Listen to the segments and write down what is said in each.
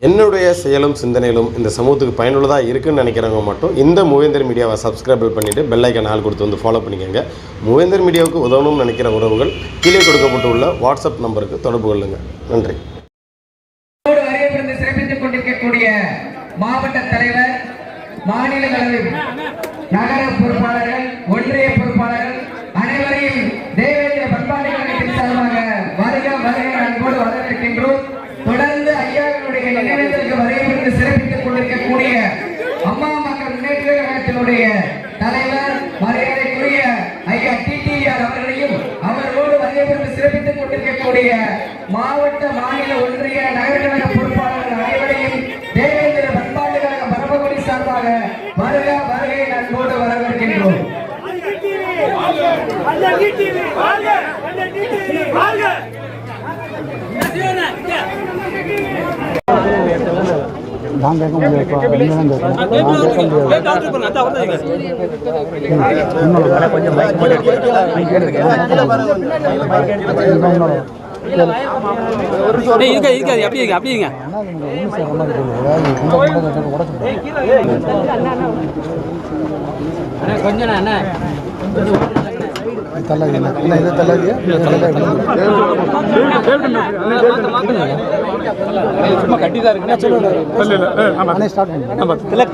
என்னுடைய செயலும் சிந்தனையிலும் இந்த சமூகத்துக்கு பயனுள்ளதாக இருக்குன்னு நினைக்கிறவங்க மட்டும் இந்த மூவேந்தர் மீடியாவை சப்ஸ்கிரைப் பண்ணிவிட்டு பெல் ஐக்கான் ஆல் கொடுத்து வந்து ஃபாலோ பண்ணிக்கோங்க. மூவேந்தர் மீடியாவுக்கு உதவணும்னு நினைக்கிற உறவுகள் கீழே கொடுக்கப்பட்டுள்ள வாட்ஸ்அப் நம்பருக்கு தொடர்பு கொள்ளுங்கள். நன்றி. சிறப்பித்துக் கொண்டிருக்கக்கூடிய மாவட்ட தலைவர், மாநிலங்களவை நகர பொறுப்பாளர்கள், ஒன்றிய பொறுப்பாளர்கள் அனைவரையும் தேவேந்திர பண்பாட்டு கழகத்தின் சார்பாக வருக வருக அன்போடு வரவேற்கின்றோம். தொடர்ந்து ஐயாவினுடைய நினைவேந்தலுக்கு வருகை சிறப்பித்துக் கொண்டிருக்கக்கூடிய அம்மா மக்கள் முன்னேற்ற கழகத்தினுடைய தலைவர் மரியாதைக்குரிய ஐயா டிடிஆர் அவர்களையும் அவர்களோடு வருகை சிறப்பித்துக் கொண்டிருக்கக்கூடிய மாவட்ட, மாநில, ஒன்றிய, நகர கழக பொறுப்பாளர்கள் அனைவரையும் தேவேந்திர பண்பாட்டு கழக பரமக்குடி சார்பாக வருக வருகை அன்போடு வரவேற்கின்றோம்.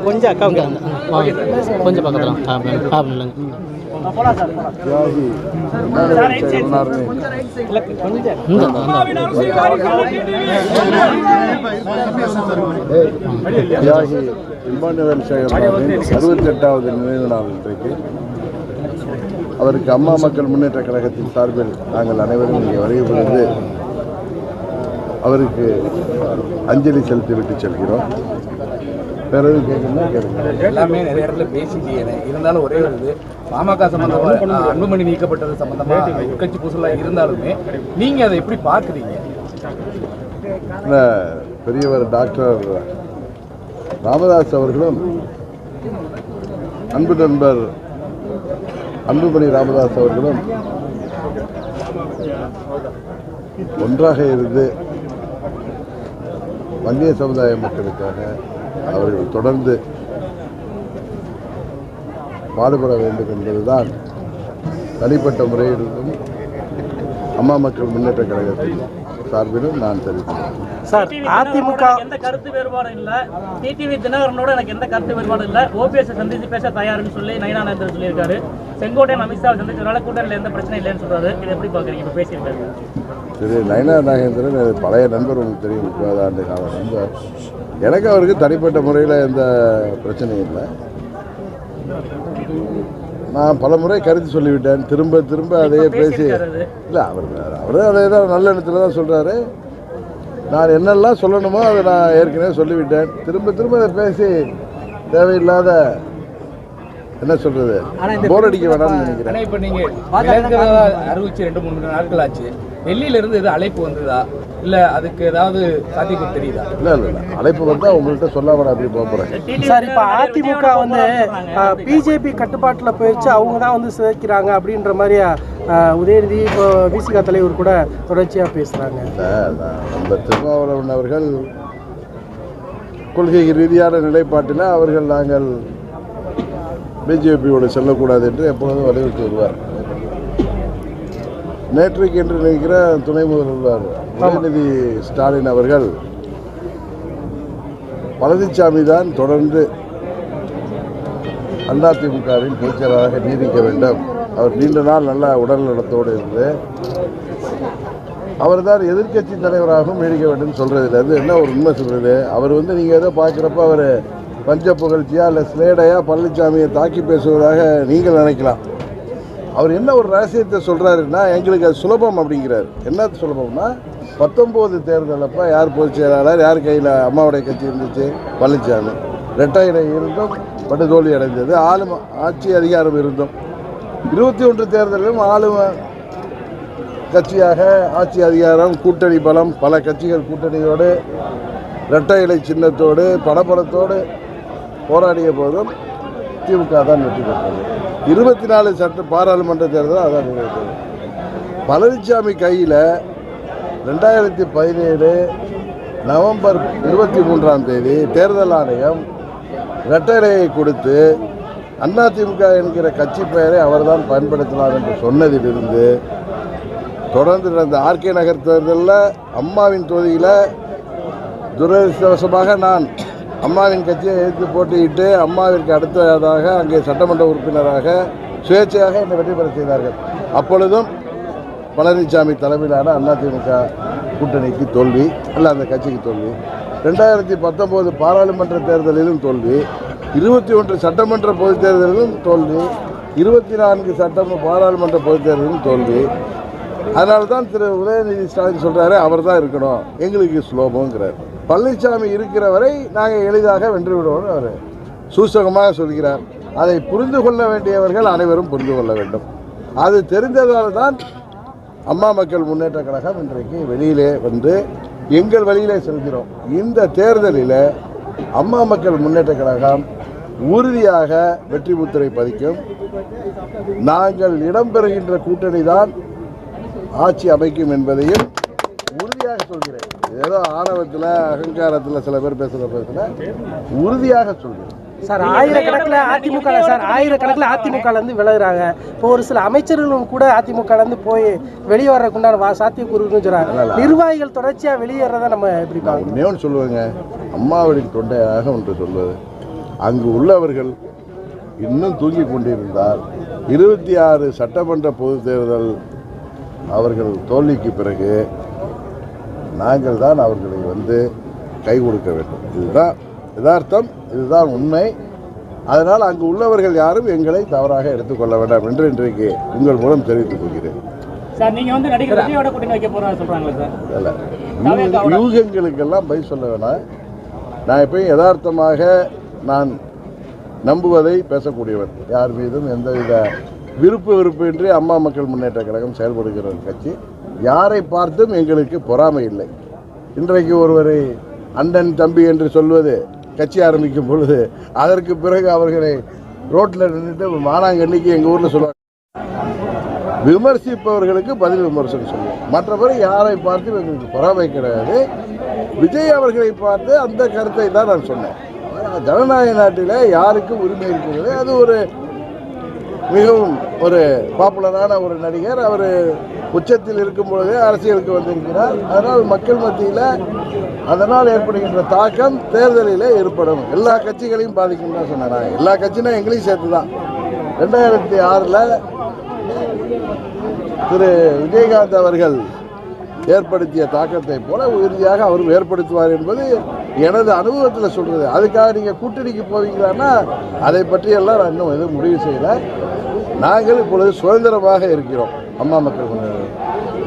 கொஞ்சம் அக்கா கொஞ்சம் பக்கத்துல இம்மானுவேல் சேகரபாபுவின் 68வது நினைவு நாள் இன்றைக்கு. அவருக்கு அம்மா மக்கள் முன்னேற்ற கழகத்தின் சார்பில் நாங்கள் அனைவரும் இங்கே வருகை புரிந்து அவருக்கு அஞ்சலி செலுத்திவிட்டு செல்கிறோம். பிறகு எல்லாமே நிறைய இடத்துல பேசிட்டீங்க. இருந்தாலும் ஒரே ஒரு இது, பாமக சம்பந்தமாக அன்புமணி நீக்கப்பட்டது சம்பந்தமாக உட்கட்சி பூசலாக இருந்தாலுமே நீங்கள் அதை எப்படி பார்க்குறீங்க? பெரியவர் டாக்டர் ராமதாஸ் அவர்களும் அன்பு நண்பர் அன்புமணி ராமதாஸ் அவர்களும் ஒன்றாக இருந்து வன்னிய சமுதாய மக்களுக்காக அவர்கள் தொடர்ந்து பாடுபட வேண்டும் என்பதுதான் தனிப்பட்ட முறையிலும் அம்மா மக்கள் முன்னேற்ற கழகத்தின் சார்பிலும் நான் தெரிவித்தேன். சார், அதிமுக எந்த கருத்து வேறுபாடும் இல்ல, டிடிவி தினகரனோட எனக்கு எந்த கருத்து வேறுபாடும் இல்ல, ஓபிஎஸ் சந்தித்து பேச தயாருன்னு சொல்லி நயினா நாகேந்திரன் சொல்லியிருக்காரு. செங்கோட்டையன் அமித்ஷா சந்திச்சதுனால கூட்டணியில் எந்த பிரச்சனை இல்லைன்னு சொல்றாரு. இதை எப்படி பாக்குறீங்க? இப்போ பேசியிருக்காரு சரி. நயினா நாகேந்திரன் பழைய நண்பர், உங்களுக்கு தெரியும், 30 ஆண்டு கால நண்பர். எனக்கு அவருக்கு தனிப்பட்ட முறையில் எந்த பிரச்சனையும் இல்லை. நான் பல முறை கருத்து சொல்லிவிட்டேன். திரும்ப திரும்ப அதையே பேசி இல்லை, அவரு அதே தான் நல்ல இடத்துல தான் சொல்கிறாரு. நான் என்னெல்லாம் சொல்லணுமோ அதை நான் ஏற்கனவே சொல்லிவிட்டேன். திரும்ப திரும்ப அதை பேசி தேவையில்லாத என்ன சொல்றது, போர் அடிக்க வேணாம்னு நினைக்கிறேன். இப்போ நீங்கள் அறிவிச்சு 2-3 நாட்கள் ஆச்சு. டெல்லியிலிருந்து எது அழைப்பு வந்ததா, இல்லை அதுக்கு ஏதாவது சாத்தியம் தெரியுதா? இல்லை அழைப்பு வந்தால் உங்கள்கிட்ட சொல்லாமல் அப்படி போகிறேன். சார், இப்போ அதிமுக பிஜேபி கட்டுப்பாட்டில் போயிடுச்சு, அவங்க தான் சிதைக்கிறாங்க அப்படின்ற மாதிரி உதயநிதி இப்போ விசிக தலைவர் கூட தொடர்ச்சியாக பேசுகிறாங்க. நம்ம திருமாவளவன் அவர்கள் கொள்கை ரீதியான நிலைப்பாட்டில் அவர்கள் நாங்கள் பிஜேபியோடு செல்லக்கூடாது என்று எப்பொழுதும் வலியுறுத்தி வருவார். நேற்றைக்கு என்று நினைக்கிற துணை முதல்வர் உதயநிதி ஸ்டாலின் அவர்கள் பழனிசாமி தான் தொடர்ந்து அதிமுகவின் பொதுச்செயலாளராக நீடிக்க வேண்டும். அவர் நீண்ட நாள் நல்ல உடல் நலத்தோடு இருந்து அவர் தான் எதிர்கட்சி தலைவராகவும் நீடிக்க வேண்டும் சொல்றதுல அது என்ன ஒரு உண்மை சொல்றது. அவர் நீங்கள் ஏதோ பார்க்குறப்ப அவர் பஞ்ச புகழ்ச்சியா இல்லை ஸ்லேடையா பழனிசாமியை தாக்கி பேசுவதாக நீங்கள் நினைக்கலாம். அவர் என்ன ஒரு ரகசியத்தை சொல்கிறாருன்னா, எங்களுக்கு அது சுலபம் அப்படிங்கிறார். என்ன சுலபம்னா, 19 தேர்தலப்போ யார் பொதுச் செயலாளர், யார் கையில் அம்மாவுடைய கட்சி இருந்துச்சு, பழனிசாமி. இரட்டை இலை இருந்தும் படுதோல்வி அடைந்தது. ஆட்சி அதிகாரம் இருந்தும் 21 தேர்தலிலும் ஆளும் கட்சியாக ஆட்சி அதிகாரம், கூட்டணி பலம், பல கட்சிகள் கூட்டணியோடு இரட்டை இலை சின்னத்தோடு பணபலத்தோடு போராடிய போதும் திமுக தான் வெற்றி பெற்றது. 24 பாராளுமன்ற தேர்தல் அதான் நிறைவேற்றது. பழனிசாமி கையில் 2017 நவம்பர் 23ஆம் தேதி தேர்தல் ஆணையம் இரட்டைலையை கொடுத்து அதிமுக என்கிற கட்சி பெயரை அவர்தான் பயன்படுத்தினார் என்று சொன்னதிலிருந்து தொடர்ந்து நடந்த ஆர்கே நகர் தேர்தலில் அம்மாவின் தொகுதியில் துரதிருஷ்டவசமாக நான் அம்மாவின் கட்சியை எதிர்த்து போட்டியிட்டு அம்மாவிற்கு அடுத்ததாக அங்கே சட்டமன்ற உறுப்பினராக சுயேட்சையாக என்னை வெற்றி பெற செய்தார்கள். அப்பொழுதும் பழனிசாமி தலைமையிலான அதிமுக கூட்டணிக்கு தோல்வி, அல்ல அந்த கட்சிக்கு தோல்வி. 2019 பாராளுமன்ற தேர்தலிலும் தோல்வி, 21 சட்டமன்ற பொதுத் தேர்தலிலும் தோல்வி, 24 பாராளுமன்ற பொதுத் தேர்தலிலும் தோல்வி. அதனால தான் திரு உதயநிதி ஸ்டாலின் சொல்கிறாரு அவர் தான் இருக்கணும், எங்களுக்கு ஸ்லோபங்கிறார். பழனிசாமி இருக்கிற வரை நாங்கள் எளிதாக வென்று விடுவோம்னு அவர் சூசகமாக சொல்கிறார். அதை புரிந்து கொள்ள வேண்டியவர்கள் அனைவரும் புரிந்து கொள்ள வேண்டும். அது தெரிந்ததால் தான் அம்மா மக்கள் முன்னேற்ற கழகம் இன்றைக்கு வெளியிலே வந்து எங்கள் வழியிலே செல்கிறோம். இந்த தேர்தலில் அம்மா மக்கள் முன்னேற்ற கழகம் உறுதியாக வெற்றி முத்திரை பதிக்கும். நாங்கள் இடம்பெறுகின்ற கூட்டணி தான் ஆட்சி அமைக்கும் என்பதையும் உறுதியாக சொல்கிறேன். ஏதோ ஆணவத்தில் அகங்காரத்தில் சில பேர் பேசுகிற உறுதியாக சொல்கிறேன். சார் ஆயிரக்கணக்கில் அதிமுகலேருந்து விலகுறாங்க. இப்போ ஒரு சில அமைச்சர்களும் கூட அதிமுகலேருந்து போய் வெளியே வர்றதுக்குண்டான சாத்தியக்கூறுன்னு சொல்கிறாங்க. நிர்வாகிகள் தொடர்ச்சியாக வெளியேறதை நம்ம எப்படி பார்க்கணும்? இன்னொன்று சொல்லுவேங்க, அம்மாவளின் தொண்டையாக ஒன்று சொல்வது, அங்கு உள்ளவர்கள் இன்னும் தூங்கி கொண்டிருந்தால் 26 சட்டமன்ற பொதுத் தேர்தல் அவர்கள் தோல்விக்கு பிறகு நாங்கள் தான் அவர்களை வந்து கை கொடுக்க வேண்டும். இதுதான் யதார்த்தம், இதுதான் உண்மை. அதனால் அங்கு உள்ளவர்கள் யாரும் எங்களை தவறாக எடுத்துக்கொள்ள வேண்டாம் என்று இன்றைக்கு உங்கள் மூலம் தெரிவித்துக் கொள்கிறேன். சார், நீங்க வந்து நடிகர் விஜயோட கூட்டணி வைக்க போறதா சொல்றாங்களே சார்? இல்ல, யூகங்களுக்கெல்லாம் பதில் சொல்ல வேணாம். நான் எப்பயும் யதார்த்தமாக நான் நம்புவதை பேசக்கூடியவர். யார் மீதும் எந்தவித விருப்பு அம்மா மக்கள் முன்னேற்ற கழகம் செயல்படுகிற ஒரு கட்சி. யாரை பார்த்தும் எங்களுக்கு பொறாமை இல்லை. இன்றைக்கு ஒருவரை அண்ணன் தம்பி என்று சொல்வது கட்சி ஆரம்பிக்கும் பொழுது அதற்கு பிறகு அவர்களை ரோட்டில் நின்றுட்டு மானாங்கண்ணிக்கு எங்கள் ஊரில் சொல்லுவாங்க. விமர்சிப்பவர்களுக்கு பதில் விமர்சனம் சொல்லுவோம். மற்றபடி யாரை பார்த்தும் எங்களுக்கு பொறாமை கிடையாது. விஜய் அவர்களை பார்த்து அந்த கருத்தை தான் நான் சொன்னேன். ஜனநாயக நாட்டில் யாருக்கும் உரிமை இருக்கிறது. அது ஒரு மிகவும் ஒரு பாப்புலரான ஒரு நடிகர். அவர் உச்சத்தில் இருக்கும் பொழுதே அரசியலுக்கு வந்திருக்கிறார். அதனால் மக்கள் மத்தியில் அதனால் ஏற்படுகின்ற தாக்கம் தேர்தலில் ஏற்படும். எல்லா கட்சிகளையும் பாதிக்கும் தான் சொன்னாங்க. எல்லா கட்சியும் எங்களையும் சேர்த்து தான் 2006 திரு விஜயகாந்த் அவர்கள் ஏற்படுத்திய தாக்கத்தை போல உறுதியாக அவரும் ஏற்படுத்துவார் என்பது எனது அனுபவத்தில் சொல்கிறது. அதுக்காக நீங்கள் கூட்டணிக்கு போவீங்களான்னா அதை பற்றியெல்லாம் நான் இன்னும் எதுவும் முடிவு செய்யலை. நாங்கள் இப்பொழுது சுதந்திரமாக இருக்கிறோம். அம்மா மக்கள்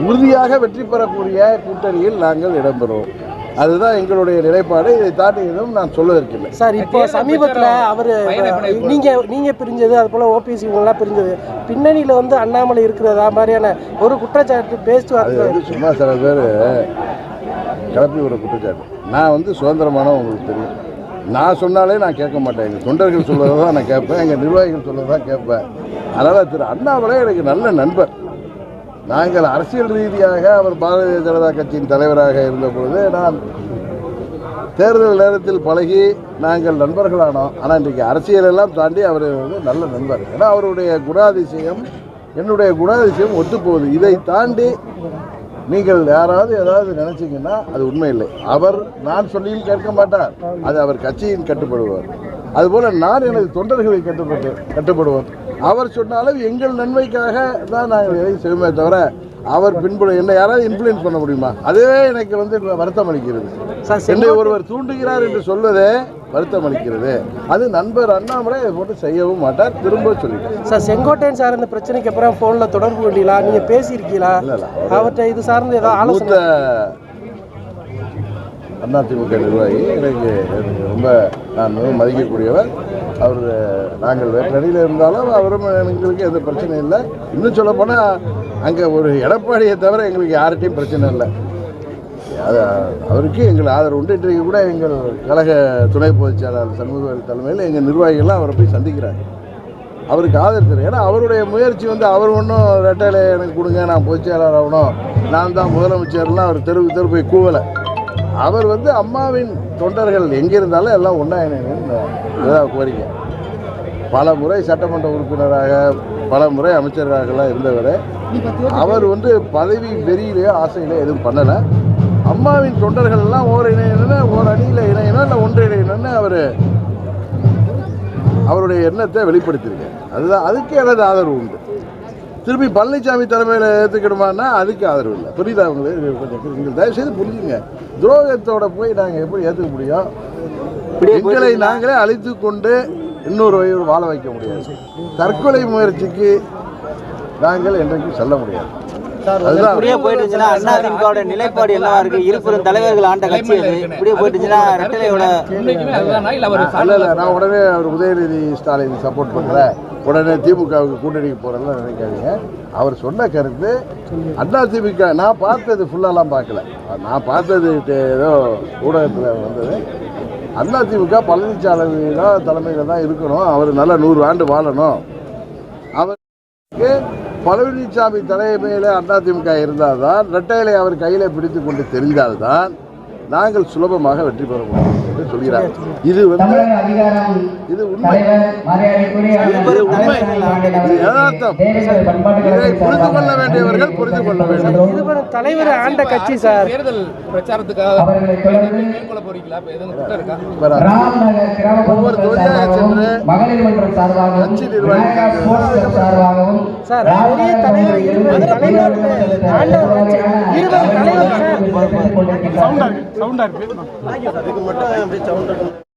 உறுதியாக வெற்றி பெறக்கூடிய கூட்டணியில் நாங்கள் இடம்பெறுவோம். அதுதான் எங்களுடைய நிலைப்பாடு. இதை தாண்டி எதுவும் நான் சொல்வதற்கில்லை. சார், இப்போ சமீபத்தில் அவர் நீங்கள் பிரிஞ்சது, அது போல் ஓபிஎஸ் இவங்கெல்லாம் பிரிஞ்சது பின்னணியில் வந்து அண்ணாமலை இருக்கிறதா மாதிரியான ஒரு குற்றச்சாட்டு பேசுவார். அது வந்து சும்மா சில பேர் கிளப்பி ஒரு குற்றச்சாட்டு. நான் வந்து சுதந்திரமானவங்க உங்களுக்கு தெரியும். நான் சொன்னாலே நான் கேட்க மாட்டேன். எங்கள் தொண்டர்கள் சொல்வதை தான் நான் கேட்பேன், எங்கள் நிர்வாகிகள் சொல்வதை தான் கேட்பேன். அதனால் திரு அண்ணாமலை எனக்கு நல்ல நண்பர். நாங்கள் அரசியல் ரீதியாக அவர் பாரதிய ஜனதா கட்சியின் தலைவராக இருந்த பொழுது நான் தேர்தல் நேரத்தில் பழகி நாங்கள் நண்பர்களானோம். ஆனால் இன்றைக்கு அரசியலெல்லாம் தாண்டி அவர் வந்து நல்ல நண்பர். ஏன்னா அவருடைய குணாதிசயம் என்னுடைய குணாதிசயம் ஒத்துப்போகுது. இதை தாண்டி நீங்கள் யாராவது ஏதாவது நினைச்சிங்கன்னா அது உண்மை இல்லை. அவர் நான் சொல்லியும் கேட்க மாட்டார். அது அவர் கட்சியின் கட்டுப்படுவார். அதுபோல் நான் எனது தொண்டர்களை கட்டுப்படுவோம். அவர் சொன்னாலும் எங்கள் நன்மைக்காக தான் நாங்கள் எதையும் செய்வோமே தவிர அவர் என்ன யாராவது இன்ஃப்ளூயன்ஸ் பண்ண முடியுமா? அதுவே எனக்கு வந்து வருத்தம் அளிக்கிறது. என்னை ஒருவர் தூண்டுகிறார் என்று சொல்வதே வருத்தம் அளிக்கிறது. அது நண்பர் அண்ணாமலை அதை போட்டு செய்யவும் மாட்டார். திரும்ப சொல்லிட்டேன். சார், செங்கோட்டையன் சார் இந்த பிரச்சனைக்கு அப்புறம் ஃபோனில் தொடர்பு கொண்டீங்களா? நீங்கள் பேசியிருக்கீங்களா? அவர்கிட்ட இது சார்ந்து ஏதாவது ஆலோசனை? அதிமுக நிர்வாகி எனக்கு ரொம்ப நான் மிகவும் மதிக்கக்கூடியவர். அவர் நாங்கள் வேறு அணியில் இருந்தாலும் அவரும் எங்களுக்கு எந்த பிரச்சனையும் இல்லை. இன்னும் சொல்ல போனால் அங்கே ஒரு எடப்பாடியை தவிர எங்களுக்கு யார்கிட்டையும் பிரச்சனை இல்லை. அவருக்கு எங்கள் ஆதரவு உண்டு. இன்றைக்கு கூட எங்கள் கழக துணை பொதுச் செயலாளர் சண்முகவேல் தலைமையில் எங்கள் நிர்வாகிகள்லாம் அவரை போய் சந்திக்கிறாங்க. அவருக்கு ஆதரவு தெரியும். ஏன்னா அவருடைய முயற்சி வந்து அவர் ஒன்றும் ரெட்டையில எனக்கு கொடுங்க, நான் பொதுச் செயலாளர் ஆகணும், நான் தான் முதலமைச்சர்லாம் அவர் தெருவு போய் கூவலை. அவர் வந்து அம்மாவின் தொண்டர்கள் எங்கே இருந்தாலும் எல்லாம் ஒன்றா இணையணும்னு கோரிக்கை. பல முறை சட்டமன்ற உறுப்பினராக பல முறை அமைச்சராகலாம் இருந்தவர். அவர் வந்து பதவி வெறியிலேயோ ஆசையிலே எதுவும் பண்ணலை. அம்மாவின் தொண்டர்கள் எல்லாம் ஓர் இணையணும்னு, ஓர் அணியில் இணையணும், இல்லை ஒன்று இணையணும்னு அவருடைய எண்ணத்தை வெளிப்படுத்தியிருக்காரு. அதுதான், அதுக்கு எனது ஆதரவு உண்டு. திருப்பி பழனிசாமி தலைமையில் ஏற்றுக்கணுமான்னா அதுக்கு ஆதரவு இல்லை. புரியுதா அவங்களுக்கு? கொஞ்சம் நீங்கள் தயவுசெய்து புரிஞ்சுங்க. துரோகத்தோட போய் நாங்கள் எப்படி ஏற்றுக்க முடியும்? எங்களை நாங்களே அழித்து கொண்டு இன்னொரு வாழ வைக்க முடியாது. தற்கொலை முயற்சிக்கு நாங்கள் என்றைக்கும் செல்ல முடியாது. இப்படியே போயிட்டு இருந்துச்சுன்னா அதிமுகவோட நிலைப்பாடு என்னவா இருக்கு? இருபெரும் தலைவர்கள் ஆண்ட கட்சி அது. இப்படியே போயிட்டு இருந்துச்சுன்னா ரெட்டலையோட நான் உடனே அவர் உதயநிதி ஸ்டாலின் சப்போர்ட் பண்ணல, உடனே திமுகவுக்கு கூட்டணிக்கு போகிறேன்னு நினைக்காதீங்க. அவர் சொன்ன கருத்து அதிமுக நான் பார்த்தது ஃபுல்லாலாம் பார்க்கல. நான் பார்த்தது ஏதோ ஊடகத்தில் வந்தது. அதிமுக பழனிசாமி தான் தலைமையில் தான் இருக்கணும், அவர் நல்லா 100 ஆண்டு வாழணும். அவருக்கு பழனிசாமி தலைமையில் அதிமுக இருந்தால் தான், இரட்டையிலை அவர் கையில் பிடித்து கொண்டு தெரிந்தால்தான் நாங்கள் சுலபமாக வெற்றி பெற முடியும் என்று சொல்கிறார். இது வந்து இது உண்மை, இது யதார்த்தம். இதை புரிந்து கொள்ள வேண்டியவர்கள் புரிந்து கொள்ள வேண்டும். தலைவர் ஆண்ட கட்சி சார். தேர்தல் பிரச்சாரத்துக்காக மேற்கொள்ள போறீங்களா? ஒவ்வொரு தொழிலாக சென்று கட்சி நிர்வாகிகள் சார் பெரிய தலைவர் 20 தலைவர் ஆண்ட கட்சி 20 தலைவர் சார். அதுக்கு மட்டும் அப்படியே சவுண்ட்